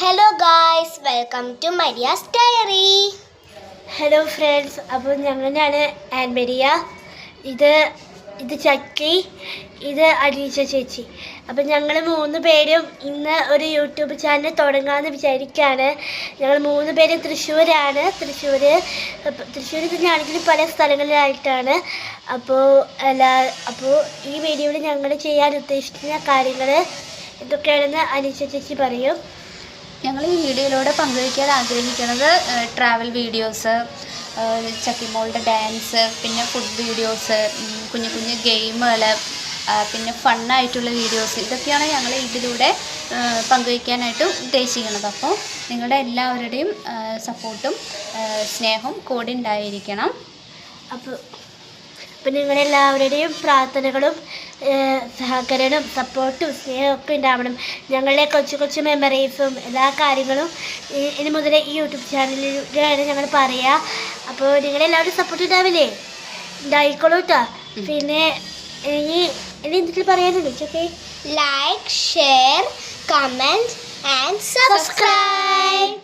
Hello guys, welcome to Maria's diary. Hello friends, അപ്പോൾ ഞാനാണ് ആൻമരിയ. ഇത് ചക്കി, ഇത് അനീഷ ചേച്ചി. അപ്പം ഞങ്ങൾ 3 പേരും ഇന്ന് ഒരു യൂട്യൂബ് ചാനൽ തുടങ്ങാമെന്ന് വിചാരിക്കുകയാണ്. ഞങ്ങൾ 3 പേരും തൃശ്ശൂരാണ്. തൃശ്ശൂർ തന്നെയാണെങ്കിലും പല സ്ഥലങ്ങളിലായിട്ടാണ്. അപ്പോൾ ഈ വീഡിയോയിൽ ഞങ്ങൾ ചെയ്യാൻ ഉദ്ദേശിക്കുന്ന കാര്യങ്ങൾ എന്തൊക്കെയാണെന്ന് അനീഷ ചേച്ചി പറയും. ഞങ്ങൾ ഈ വീഡിയോയിലൂടെ പങ്കുവയ്ക്കാൻ ആഗ്രഹിക്കുന്നത് ട്രാവൽ വീഡിയോസ്, ചക്കിമോളുടെ ഡാൻസ്, പിന്നെ ഫുഡ് വീഡിയോസ്, കുഞ്ഞു കുഞ്ഞു ഗെയിമുകൾ, പിന്നെ ഫണ്ണായിട്ടുള്ള വീഡിയോസ്, ഇതൊക്കെയാണ് ഞങ്ങൾ ഇതിലൂടെ പങ്കുവയ്ക്കാനായിട്ട് ഉദ്ദേശിക്കുന്നത്. അപ്പോൾ നിങ്ങളുടെ എല്ലാവരുടെയും സപ്പോർട്ടും സ്നേഹവും കൂടി ഉണ്ടായിരിക്കണം. അപ്പോൾ നിങ്ങളെല്ലാവരുടെയും പ്രാർത്ഥനകളും സഹകരണവും സപ്പോർട്ടും സ്നേഹവും ഒക്കെ ഉണ്ടാവണം. ഞങ്ങളുടെ കൊച്ചു കൊച്ചു മെമ്മറീസും എല്ലാ കാര്യങ്ങളും ഇനി മുതൽ ഈ യൂട്യൂബ് ചാനലിലൂടെയാണ് ഞങ്ങൾ പറയുക. അപ്പോൾ നിങ്ങളെല്ലാവരും സപ്പോർട്ട് ഉണ്ടാവില്ലേ? ഉണ്ടായിക്കോളൂ കേട്ടോ. പിന്നെ ഇനി എന്തെങ്കിലും പറയാനുണ്ടോ ചോക്കെ? Like, share, comment and subscribe.